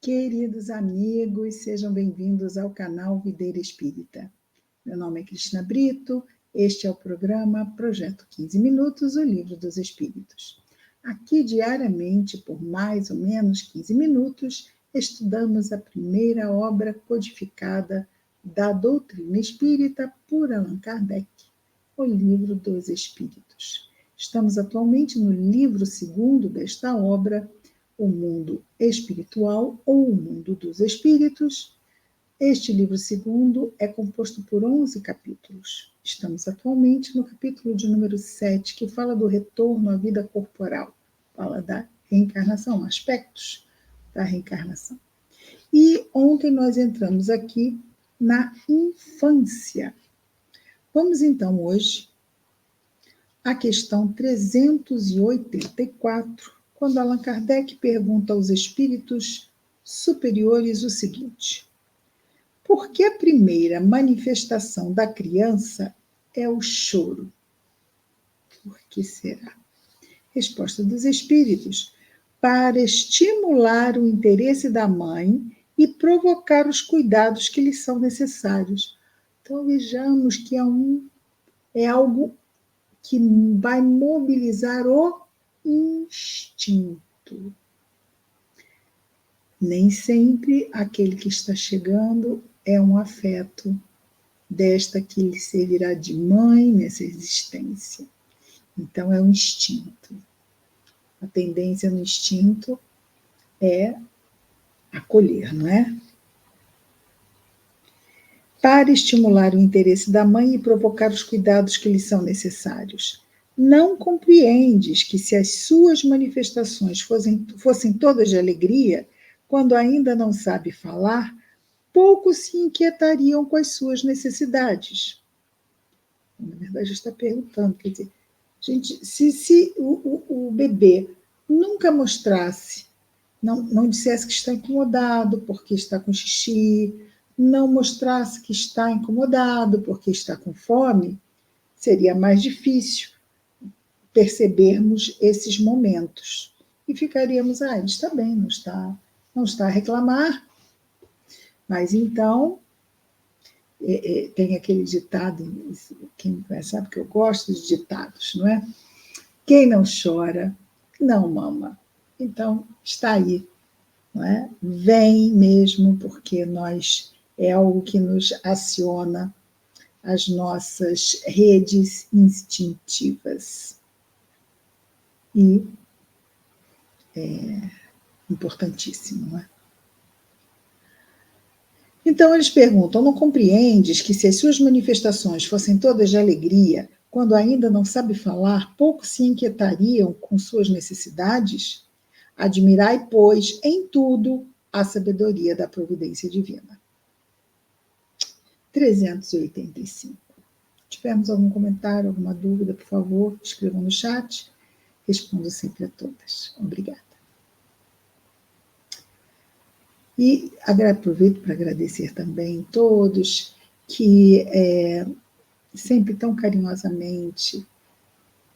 Queridos amigos, sejam bem-vindos ao canal Videira Espírita. Meu nome é Cristina Brito, este é o programa Projeto 15 Minutos, o Livro dos Espíritos. Aqui, diariamente, por mais ou menos 15 minutos, estudamos a primeira obra codificada da doutrina espírita por Allan Kardec, o Livro dos Espíritos. Estamos atualmente no livro segundo desta obra, O Mundo Espiritual ou O Mundo dos Espíritos. Este livro segundo é composto por 11 capítulos. Estamos atualmente no capítulo de número 7, que fala do retorno à vida corporal, fala da reencarnação, aspectos da reencarnação. E ontem nós entramos aqui na infância. Vamos então hoje à questão 384, quando Allan Kardec pergunta aos espíritos superiores o seguinte: por que a primeira manifestação da criança é o choro? Por que será? Resposta dos espíritos: para estimular o interesse da mãe e provocar os cuidados que lhe são necessários. Então vejamos que é algo que vai mobilizar o instinto. Nem sempre aquele que está chegando é um afeto desta que lhe servirá de mãe nessa existência. Então, é um instinto. A tendência no instinto é acolher, não é? Para estimular o interesse da mãe e provocar os cuidados que lhe são necessários. Não compreendes que, se as suas manifestações fossem todas de alegria, quando ainda não sabe falar, pouco se inquietariam com as suas necessidades. Na verdade, está perguntando, quer dizer, gente, se o bebê nunca mostrasse, não dissesse que está incomodado porque está com xixi, não mostrasse que está incomodado porque está com fome, seria mais difícil percebermos esses momentos. E ficaríamos, ele está bem, não está a reclamar. Mas então, tem aquele ditado, quem me conhece sabe que eu gosto de ditados, não é? Quem não chora, não mama. Então, está aí, não é? Vem mesmo, porque é algo que nos aciona as nossas redes instintivas. E é importantíssimo, não é? Então eles perguntam: não compreendes que, se as suas manifestações fossem todas de alegria, quando ainda não sabe falar, pouco se inquietariam com suas necessidades? Admirai, pois, em tudo a sabedoria da providência divina. 385. Tivermos algum comentário, alguma dúvida, por favor, escrevam no chat. Respondo sempre a todas. Obrigada. E aproveito para agradecer também a todos que sempre tão carinhosamente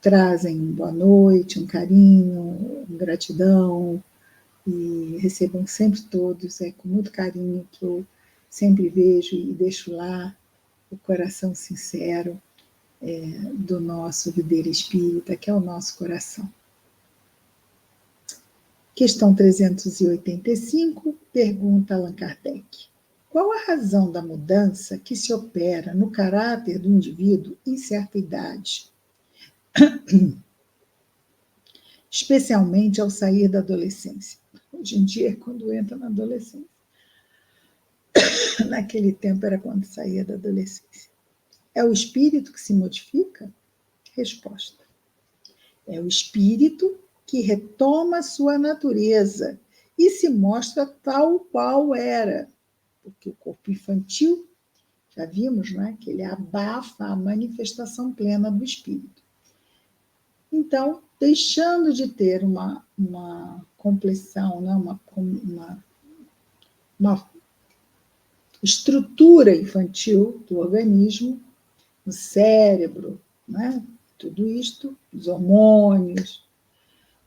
trazem boa noite, um carinho, gratidão, e recebam sempre todos, com muito carinho, que eu sempre vejo e deixo lá o coração sincero do nosso Videira Espírita, que é o nosso coração. Questão 385, pergunta Allan Kardec: qual a razão da mudança que se opera no caráter do indivíduo em certa idade, especialmente ao sair da adolescência? Hoje em dia é quando entra na adolescência. Naquele tempo era quando saía da adolescência. É o espírito que se modifica? Resposta: é o espírito que retoma sua natureza e se mostra tal qual era. Porque o corpo infantil, já vimos, não é? Que ele abafa a manifestação plena do espírito. Então, deixando de ter uma complexão, né? uma estrutura infantil do organismo, no cérebro, né? Tudo isto, os hormônios.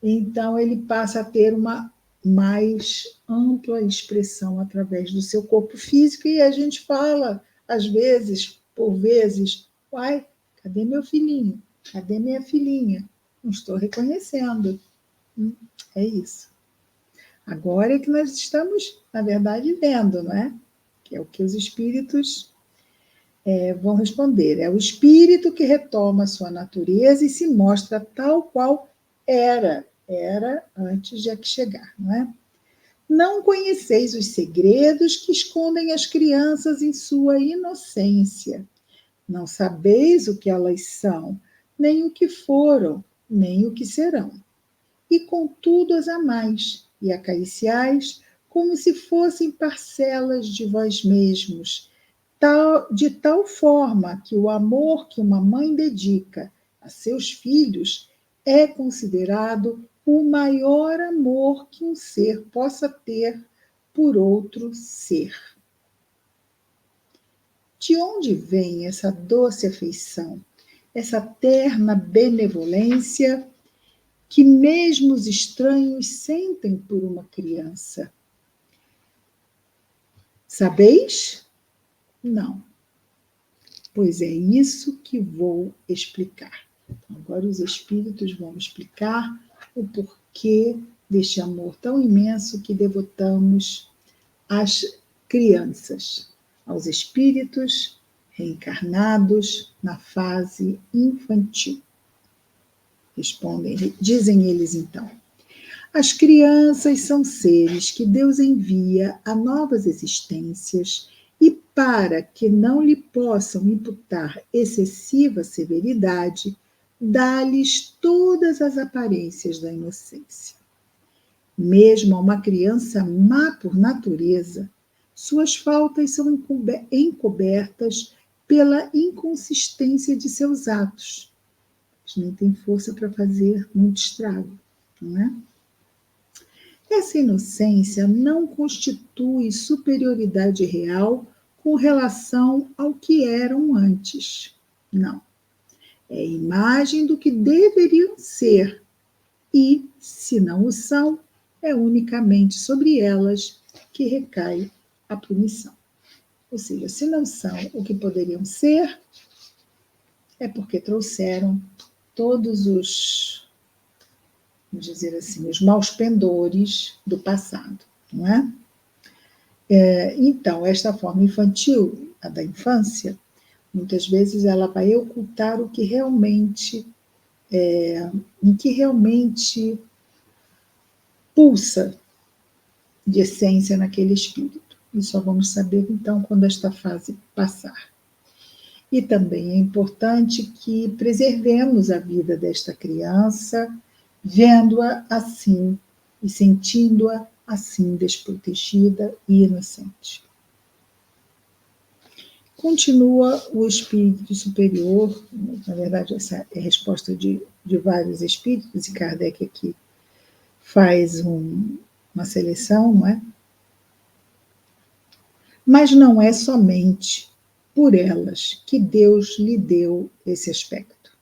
Então, ele passa a ter uma mais ampla expressão através do seu corpo físico, e a gente fala, às vezes, por vezes, uai, cadê meu filhinho? Cadê minha filhinha? Não estou reconhecendo. É isso. Agora é que nós estamos, na verdade, vendo, não é? Que é o que os espíritos vão responder. É o espírito que retoma a sua natureza e se mostra tal qual era antes de aqui chegar, não é? Não conheceis os segredos que escondem as crianças em sua inocência. Não sabeis o que elas são, nem o que foram, nem o que serão. E contudo as amais e acariciais como se fossem parcelas de vós mesmos, de tal forma que o amor que uma mãe dedica a seus filhos é considerado o maior amor que um ser possa ter por outro ser. De onde vem essa doce afeição, essa terna benevolência que mesmo os estranhos sentem por uma criança? Sabeis? Não. Pois é isso que vou explicar. Agora os espíritos vão explicar o porquê deste amor tão imenso que devotamos às crianças, aos espíritos reencarnados na fase infantil. Respondem, dizem eles então. As crianças são seres que Deus envia a novas existências e, para que não lhe possam imputar excessiva severidade, dá-lhes todas as aparências da inocência. Mesmo a uma criança má por natureza, suas faltas são encobertas pela inconsistência de seus atos. Eles nem têm força para fazer muito estrago, não é? Essa inocência não constitui superioridade real com relação ao que eram antes. Não. É imagem do que deveriam ser e, se não o são, é unicamente sobre elas que recai a punição. Ou seja, se não são o que poderiam ser, é porque trouxeram todos os, vamos dizer assim, os maus pendores do passado, não é? Então, esta forma infantil, a da infância, muitas vezes ela vai ocultar o que realmente, em que realmente pulsa de essência naquele espírito. E só vamos saber, então, quando esta fase passar. E também é importante que preservemos a vida desta criança, vendo-a assim e sentindo-a assim desprotegida e inocente. Continua o espírito superior, na verdade, essa é a resposta de vários espíritos, e Kardec aqui faz uma seleção, não é? Mas não é somente por elas que Deus lhe deu esse aspecto.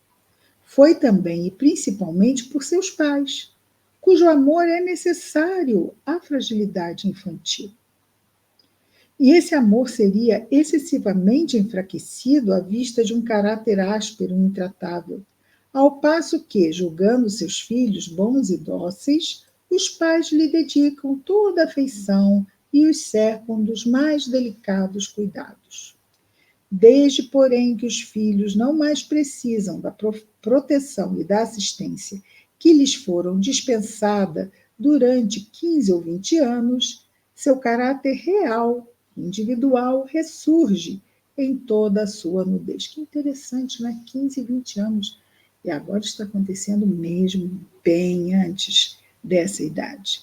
Foi também e principalmente por seus pais, cujo amor é necessário à fragilidade infantil. E esse amor seria excessivamente enfraquecido à vista de um caráter áspero e intratável, ao passo que, julgando seus filhos bons e dóceis, os pais lhe dedicam toda a afeição e os cercam dos mais delicados cuidados. Desde, porém, que os filhos não mais precisam da proteção e da assistência que lhes foram dispensada durante 15 ou 20 anos, seu caráter real, individual, ressurge em toda a sua nudez. Que interessante, né? 15, 20 anos. E agora está acontecendo mesmo bem antes dessa idade.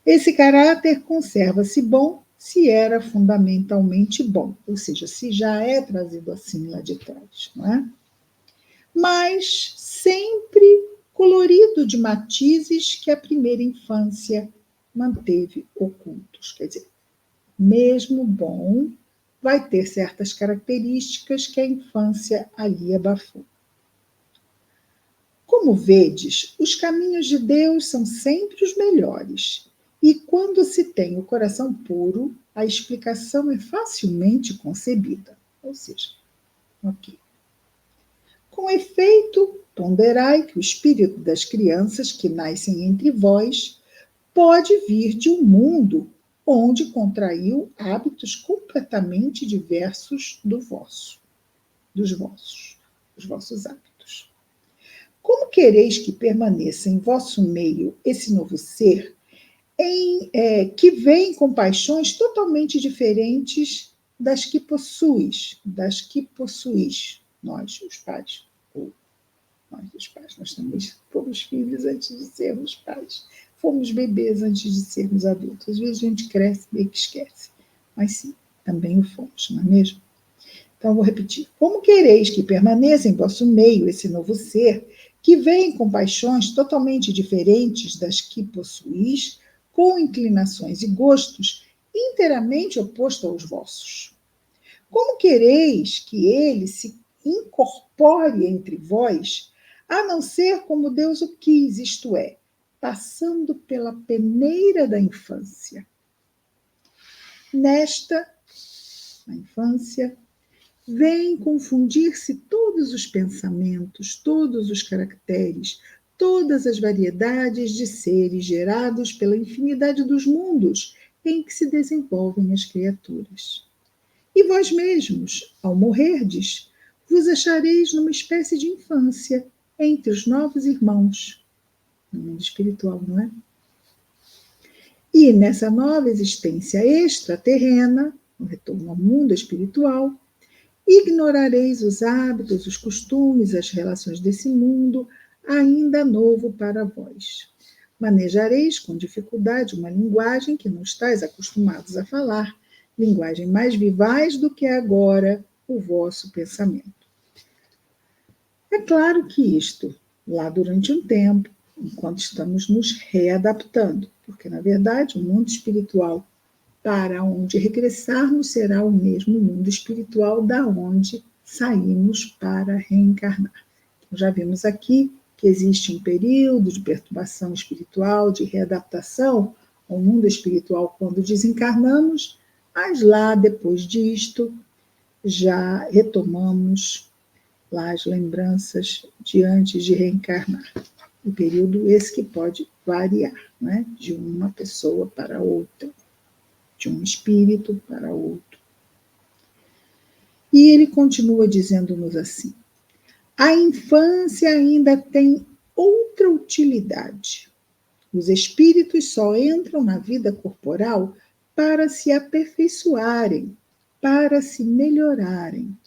Esse caráter conserva-se bom se era fundamentalmente bom, ou seja, se já é trazido assim lá de trás, não é? Mas sempre colorido de matizes que a primeira infância manteve ocultos. Quer dizer, mesmo bom, vai ter certas características que a infância ali abafou. Como vedes, os caminhos de Deus são sempre os melhores. E quando se tem o coração puro, a explicação é facilmente concebida. Ou seja, ok. Com efeito, ponderai que o espírito das crianças que nascem entre vós pode vir de um mundo onde contraiu hábitos completamente diversos dos vossos hábitos. Como quereis que permaneça em vosso meio esse novo ser, que vem com paixões totalmente diferentes das que possuis, nós, os pais, ou nós, os pais, nós também fomos filhos antes de sermos pais, fomos bebês antes de sermos adultos. Às vezes a gente cresce meio que esquece, mas sim, também o fomos, não é mesmo? Então, vou repetir. Como quereis que permaneça em vosso meio esse novo ser, que vem com paixões totalmente diferentes das que possuís, com inclinações e gostos inteiramente opostos aos vossos? Como quereis que ele se incorpore entre vós, a não ser como Deus o quis, isto é, passando pela peneira da infância? Na infância, vêm confundir-se todos os pensamentos, todos os caracteres, todas as variedades de seres gerados pela infinidade dos mundos em que se desenvolvem as criaturas. E vós mesmos, ao morrerdes, vos achareis numa espécie de infância entre os novos irmãos, no mundo espiritual, não é? E nessa nova existência extraterrena, no retorno ao mundo espiritual, ignorareis os hábitos, os costumes, as relações desse mundo, ainda novo para vós. Manejareis com dificuldade uma linguagem que não estáis acostumados a falar, linguagem mais vivaz do que agora o vosso pensamento. É claro que isto, lá durante um tempo, enquanto estamos nos readaptando, porque, na verdade, o mundo espiritual para onde regressarmos será o mesmo mundo espiritual da onde saímos para reencarnar. Então, já vimos aqui que existe um período de perturbação espiritual, de readaptação ao mundo espiritual quando desencarnamos, mas lá, depois disto, já retomamos lá as lembranças de antes de reencarnar. Um período esse que pode variar, né? De uma pessoa para outra, de um espírito para outro. E ele continua dizendo-nos assim: a infância ainda tem outra utilidade. Os espíritos só entram na vida corporal para se aperfeiçoarem, para se melhorarem.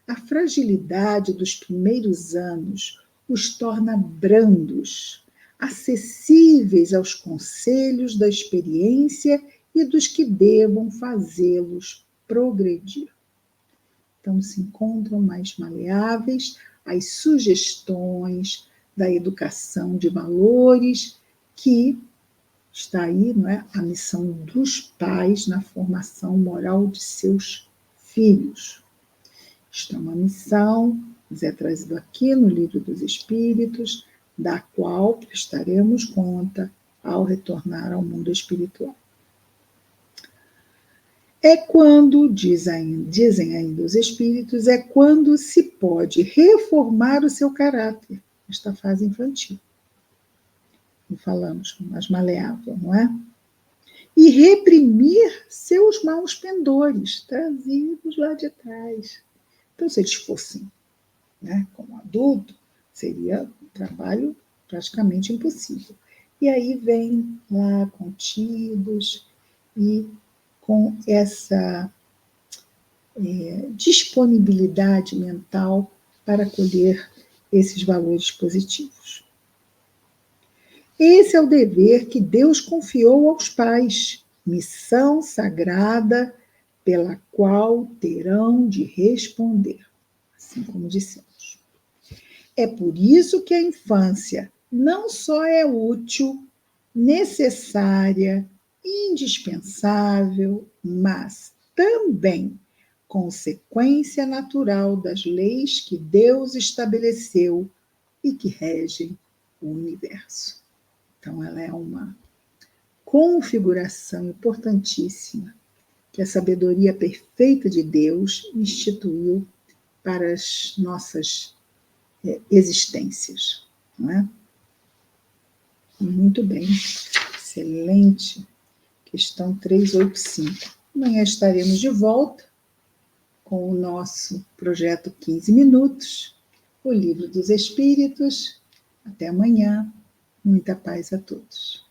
A fragilidade dos primeiros anos os torna brandos, acessíveis aos conselhos da experiência e dos que devam fazê-los progredir. Então, se encontram mais maleáveis às sugestões da educação de valores, que está aí, não é, a missão dos pais na formação moral de seus filhos. Isto é uma missão, nos é trazido aqui no Livro dos Espíritos, da qual prestaremos conta ao retornar ao mundo espiritual. É quando, dizem ainda os Espíritos, é quando se pode reformar o seu caráter, esta fase infantil. E falamos mais maleável, não é? E reprimir seus maus pendores, trazidos lá de trás. Então, se eles fossem, né, como adulto, seria um trabalho praticamente impossível. E aí vem lá contidos e com essa disponibilidade mental para colher esses valores positivos. Esse é o dever que Deus confiou aos pais, missão sagrada pela qual terão de responder, assim como dissemos. É por isso que a infância não só é útil, necessária, indispensável, mas também consequência natural das leis que Deus estabeleceu e que regem o universo. Então, ela é uma configuração importantíssima que a sabedoria perfeita de Deus instituiu para as nossas existências. Não é? Muito bem, excelente. Questão 385. Amanhã estaremos de volta com o nosso projeto 15 Minutos, o Livro dos Espíritos. Até amanhã. Muita paz a todos.